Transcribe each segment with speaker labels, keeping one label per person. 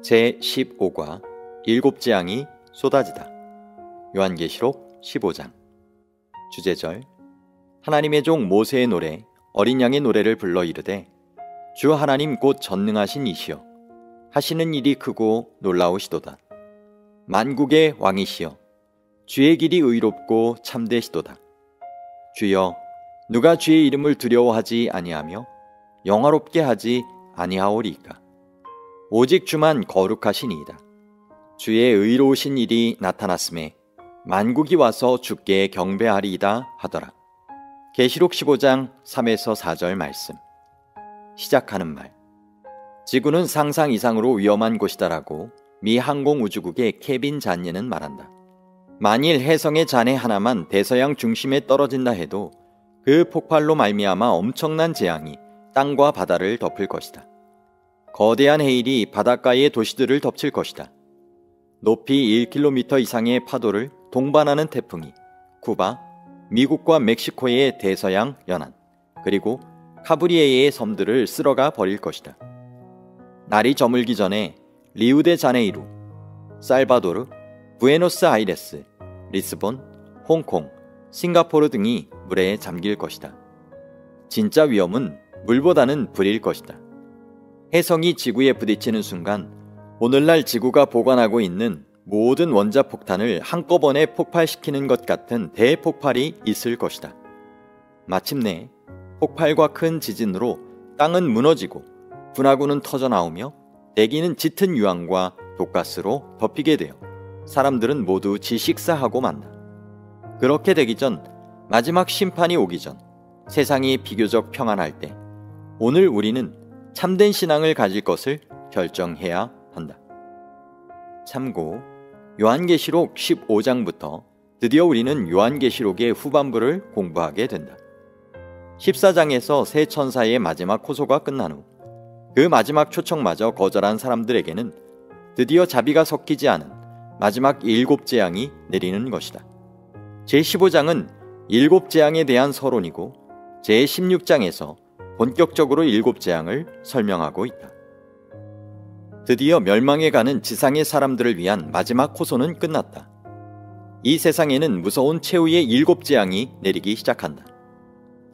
Speaker 1: 제15과 일곱 재앙이 쏟아지다. 요한계시록 15장. 주제절. 하나님의 종 모세의 노래 어린 양의 노래를 불러 이르되 주 하나님 곧 전능하신 이시여 하시는 일이 크고 놀라우시도다. 만국의 왕이시여 주의 길이 의롭고 참되시도다. 주여 누가 주의 이름을 두려워하지 아니하며 영화롭게 하지 아니하오리이까. 오직 주만 거룩하시니이다. 주의 의로우신 일이 나타났음에 만국이 와서 주께 경배하리이다 하더라. 계시록 15장 3에서 4절 말씀. 시작하는 말. 지구는 상상 이상으로 위험한 곳이다라고 미 항공우주국의 케빈 잔예는 말한다. 만일 혜성의 잔해 하나만 대서양 중심에 떨어진다 해도 그 폭발로 말미암아 엄청난 재앙이 땅과 바다를 덮을 것이다. 거대한 해일이 바닷가의 도시들을 덮칠 것이다. 높이 1km 이상의 파도를 동반하는 태풍이 쿠바, 미국과 멕시코의 대서양 연안, 그리고 카브리에의 섬들을 쓸어가 버릴 것이다. 날이 저물기 전에 리우데자네이루, 살바도르, 부에노스아이레스, 리스본, 홍콩, 싱가포르 등이 물에 잠길 것이다. 진짜 위험은 물보다는 불일 것이다. 혜성이 지구에 부딪히는 순간 오늘날 지구가 보관하고 있는 모든 원자폭탄을 한꺼번에 폭발시키는 것 같은 대폭발이 있을 것이다. 마침내 폭발과 큰 지진으로 땅은 무너지고 분화구는 터져나오며 대기는 짙은 유황과 독가스로 덮이게 되어 사람들은 모두 질식사하고 만다. 그렇게 되기 전, 마지막 심판이 오기 전, 세상이 비교적 평안할 때 오늘 우리는 참된 신앙을 가질 것을 결정해야 한다. 참고 요한계시록 15장부터 드디어 우리는 요한계시록의 후반부를 공부하게 된다. 14장에서 새 천사의 마지막 호소가 끝난 후 그 마지막 초청마저 거절한 사람들에게는 드디어 자비가 섞이지 않은 마지막 일곱 재앙이 내리는 것이다. 제15장은 일곱 재앙에 대한 서론이고 제16장에서 본격적으로 일곱 재앙을 설명하고 있다. 드디어 멸망해 가는 지상의 사람들을 위한 마지막 호소는 끝났다. 이 세상에는 무서운 최후의 일곱 재앙이 내리기 시작한다.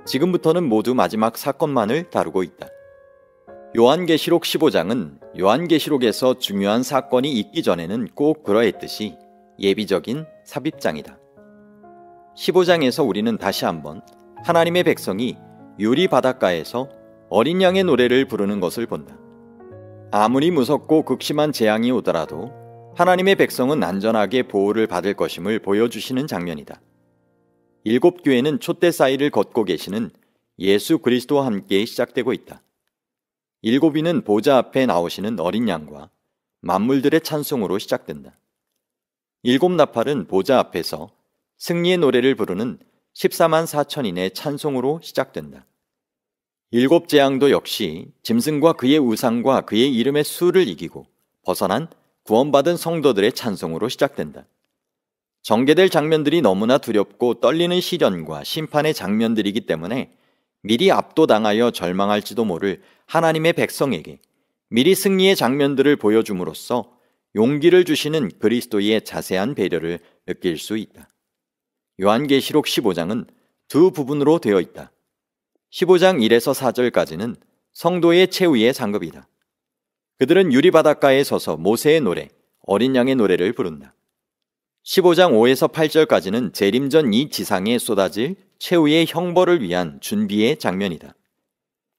Speaker 1: 지금부터는 모두 마지막 사건만을 다루고 있다. 요한계시록 15장은 요한계시록에서 중요한 사건이 있기 전에는 꼭 그러했듯이 예비적인 삽입장이다. 15장에서 우리는 다시 한번 하나님의 백성이 유리 바닷가에서 어린 양의 노래를 부르는 것을 본다. 아무리 무섭고 극심한 재앙이 오더라도 하나님의 백성은 안전하게 보호를 받을 것임을 보여주시는 장면이다. 일곱 교회는 촛대 사이를 걷고 계시는 예수 그리스도와 함께 시작되고 있다. 일곱이는 보좌 앞에 나오시는 어린 양과 만물들의 찬송으로 시작된다. 일곱 나팔은 보좌 앞에서 승리의 노래를 부르는 14만 4천인의 찬송으로 시작된다. 일곱 재앙도 역시 짐승과 그의 우상과 그의 이름의 수를 이기고 벗어난 구원받은 성도들의 찬송으로 시작된다. 전개될 장면들이 너무나 두렵고 떨리는 시련과 심판의 장면들이기 때문에 미리 압도당하여 절망할지도 모를 하나님의 백성에게 미리 승리의 장면들을 보여줌으로써 용기를 주시는 그리스도의 자세한 배려를 느낄 수 있다. 요한계시록 15장은 두 부분으로 되어 있다. 15장 1에서 4절까지는 성도의 최후의 상급이다. 그들은 유리바닷가에 서서 모세의 노래, 어린 양의 노래를 부른다. 15장 5에서 8절까지는 재림전 이 지상에 쏟아질 최후의 형벌을 위한 준비의 장면이다.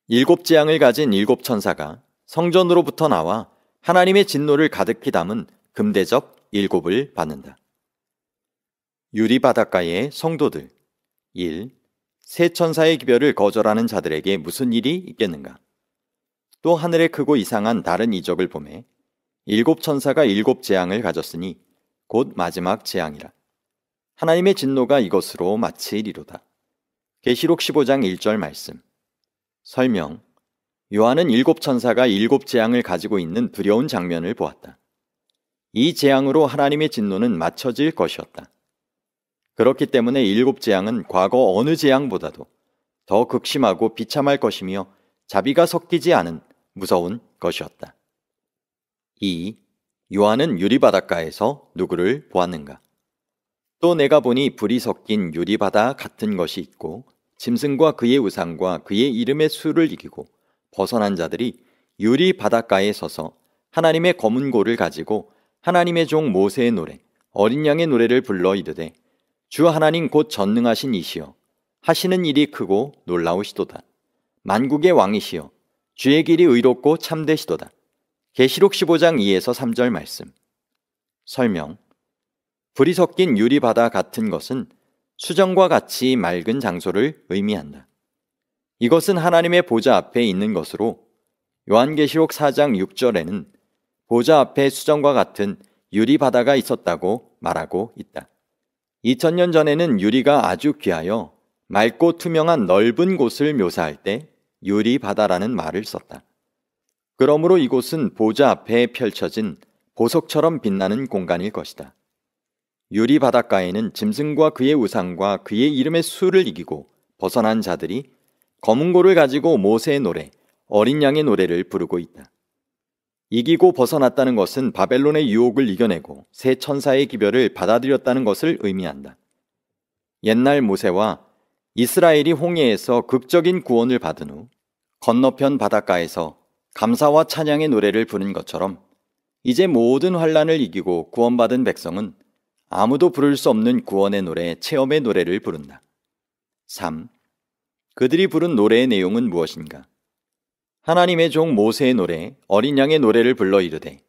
Speaker 1: 일곱 재앙을 가진 일곱 천사가 성전으로부터 나와 하나님의 진노를 가득히 담은 금대접 일곱을 받는다. 유리바닷가의 성도들. 1. 새 천사의 기별을 거절하는 자들에게 무슨 일이 있겠는가? 또 하늘의 크고 이상한 다른 이적을 보매 일곱 천사가 일곱 재앙을 가졌으니 곧 마지막 재앙이라. 하나님의 진노가 이것으로 마치리로다. 계시록 15장 1절 말씀. 설명. 요한은 일곱 천사가 일곱 재앙을 가지고 있는 두려운 장면을 보았다. 이 재앙으로 하나님의 진노는 맞춰질 것이었다. 그렇기 때문에 일곱 재앙은 과거 어느 재앙보다도 더 극심하고 비참할 것이며 자비가 섞이지 않은 무서운 것이었다. 2. 요한은 유리바닷가에서 누구를 보았는가? 또 내가 보니 불이 섞인 유리바다 같은 것이 있고 짐승과 그의 우상과 그의 이름의 수를 이기고 벗어난 자들이 유리바닷가에 서서 하나님의 검은 고를 가지고 하나님의 종 모세의 노래 어린 양의 노래를 불러 이르되 주 하나님 곧 전능하신 이시여 하시는 일이 크고 놀라우시도다. 만국의 왕이시여 주의 길이 의롭고 참되시도다. 계시록 15장 2에서 3절 말씀. 설명. 불이 섞인 유리바다 같은 것은 수정과 같이 맑은 장소를 의미한다. 이것은 하나님의 보좌 앞에 있는 것으로 요한계시록 4장 6절에는 보좌 앞에 수정과 같은 유리바다가 있었다고 말하고 있다. 2000년 전에는 유리가 아주 귀하여 맑고 투명한 넓은 곳을 묘사할 때 유리바다라는 말을 썼다. 그러므로 이곳은 보좌 앞에 펼쳐진 보석처럼 빛나는 공간일 것이다. 유리바닷가에는 짐승과 그의 우상과 그의 이름의 수를 이기고 벗어난 자들이 검은 고를 가지고 모세의 노래, 어린 양의 노래를 부르고 있다. 이기고 벗어났다는 것은 바벨론의 유혹을 이겨내고 새 천사의 기별을 받아들였다는 것을 의미한다. 옛날 모세와 이스라엘이 홍해에서 극적인 구원을 받은 후 건너편 바닷가에서 감사와 찬양의 노래를 부른 것처럼 이제 모든 환난을 이기고 구원받은 백성은 아무도 부를 수 없는 구원의 노래, 체험의 노래를 부른다. 3. 그들이 부른 노래의 내용은 무엇인가? 하나님의 종 모세의 노래, 어린 양의 노래를 불러 이르되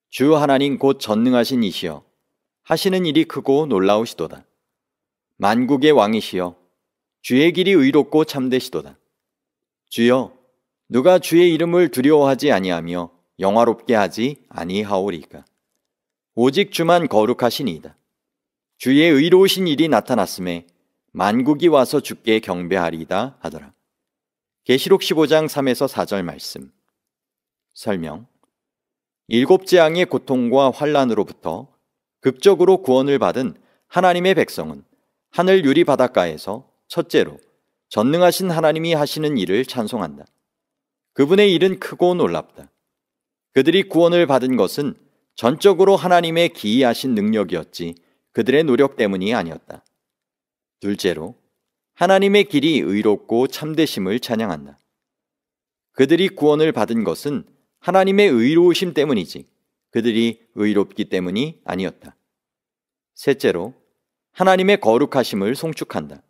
Speaker 1: 주 하나님 곧 전능하신 이시여 하시는 일이 크고 놀라우시도다. 만국의 왕이시여 주의 길이 의롭고 참되시도다. 주여 누가 주의 이름을 두려워하지 아니하며 영화롭게 하지 아니하오리까? 오직 주만 거룩하시니이다. 주의 의로우신 일이 나타났음에 만국이 와서 주께 경배하리이다 하더라. 계시록 15장 3에서 4절 말씀. 설명. 7 재앙의 고통과 환난으로부터 극적으로 구원을 받은 하나님의 백성은 하늘 유리 바닷가에서 첫째로 전능하신 하나님이 하시는 일을 찬송한다. 그분의 일은 크고 놀랍다. 그들이 구원을 받은 것은 전적으로 하나님의 기이하신 능력이었지 그들의 노력 때문이 아니었다. 둘째로 하나님의 길이 의롭고 참되심을 찬양한다. 그들이 구원을 받은 것은 하나님의 의로우심 때문이지 그들이 의롭기 때문이 아니었다. 셋째로 하나님의 거룩하심을 송축한다.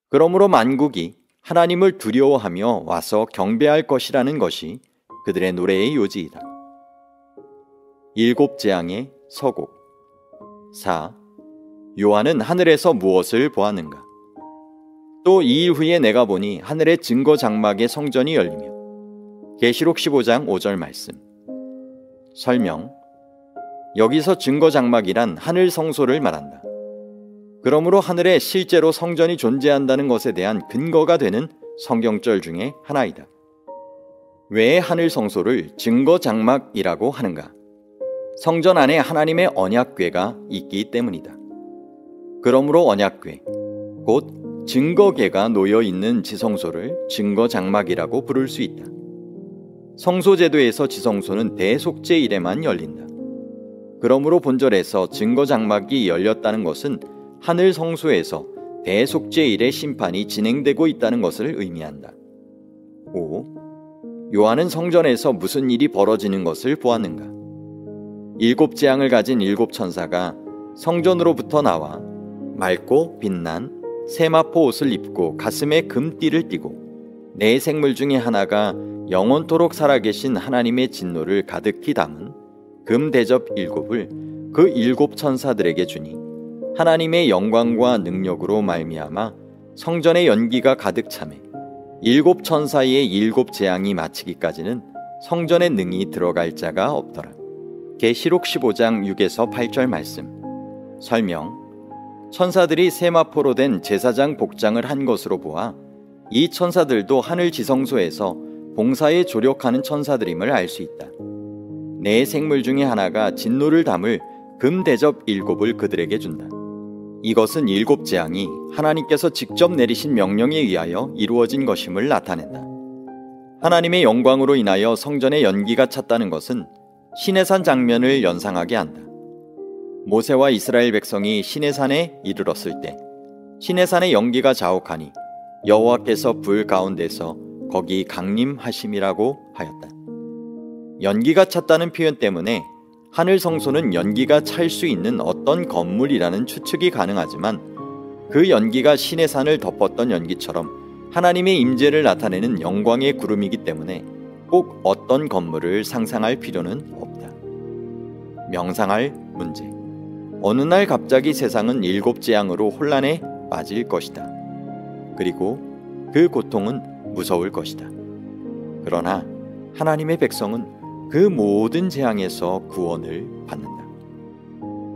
Speaker 1: 그러므로 만국이 하나님을 두려워하며 와서 경배할 것이라는 것이 그들의 노래의 요지이다. 7 재앙의 서곡. 4. 요한은 하늘에서 무엇을 보았는가? 또 2일 후에 내가 보니 하늘의 증거 장막의 성전이 열리며 계시록 15장 5절 말씀. 설명. 여기서 증거 장막이란 하늘 성소를 말한다. 그러므로 하늘에 실제로 성전이 존재한다는 것에 대한 근거가 되는 성경절 중에 하나이다. 왜 하늘 성소를 증거 장막이라고 하는가? 성전 안에 하나님의 언약궤가 있기 때문이다. 그러므로 언약궤, 곧 증거궤가 놓여 있는 지성소를 증거 장막이라고 부를 수 있다. 성소제도에서 지성소는 대속죄일에만 열린다. 그러므로 본절에서 증거 장막이 열렸다는 것은 하늘 성소에서 대속죄일의 심판이 진행되고 있다는 것을 의미한다. 5. 요한은 성전에서 무슨 일이 벌어지는 것을 보았는가? 7 재앙을 가진 7 천사가 성전으로부터 나와 맑고 빛난 세마포 옷을 입고 가슴에 금띠를 띠고 네 생물 중에 하나가 영원토록 살아계신 하나님의 진노를 가득히 담은 금 대접 7을 그 7 천사들에게 주니 하나님의 영광과 능력으로 말미암아 성전의 연기가 가득 차매 7 천사의 7 재앙이 마치기까지는 성전에 능히 들어갈 자가 없더라. 계시록 15장 6에서 8절 말씀. 설명. 천사들이 세마포로 된 제사장 복장을 한 것으로 보아 이 천사들도 하늘 지성소에서 봉사에 조력하는 천사들임을 알 수 있다. 네 생물 중에 하나가 진노를 담을 금 대접 7을 그들에게 준다. 이것은 7 재앙이 하나님께서 직접 내리신 명령에 의하여 이루어진 것임을 나타낸다. 하나님의 영광으로 인하여 성전의 연기가 찼다는 것은 시내산 장면을 연상하게 한다. 모세와 이스라엘 백성이 시내산에 이르렀을 때 시내산의 연기가 자욱하니 여호와께서 불 가운데서 거기 강림하심이라고 하였다. 연기가 찼다는 표현 때문에 하늘 성소는 연기가 찰 수 있는 어떤 건물이라는 추측이 가능하지만 그 연기가 시내산을 덮었던 연기처럼 하나님의 임재를 나타내는 영광의 구름이기 때문에 꼭 어떤 건물을 상상할 필요는 없다. 명상할 문제. 어느 날 갑자기 세상은 7 재앙으로 혼란에 빠질 것이다. 그리고 그 고통은 무서울 것이다. 그러나 하나님의 백성은 그 모든 재앙에서 구원을 받는다.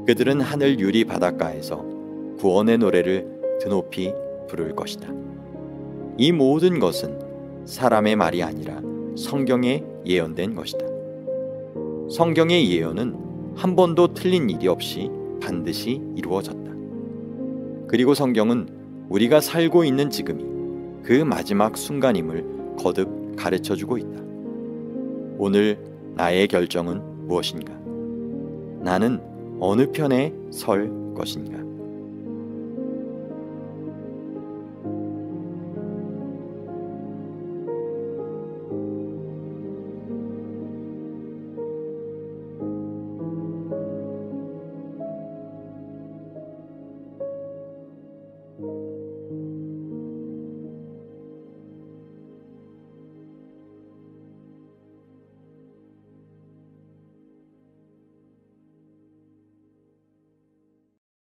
Speaker 1: 그들은 하늘 유리 바닷가에서 구원의 노래를 드높이 부를 것이다. 이 모든 것은 사람의 말이 아니라 성경에 예언된 것이다. 성경의 예언은 한 번도 틀린 일이 없이 반드시 이루어졌다. 그리고 성경은 우리가 살고 있는 지금이 그 마지막 순간임을 거듭 가르쳐주고 있다. 오늘 나의 결정은 무엇인가? 나는 어느 편에 설 것인가?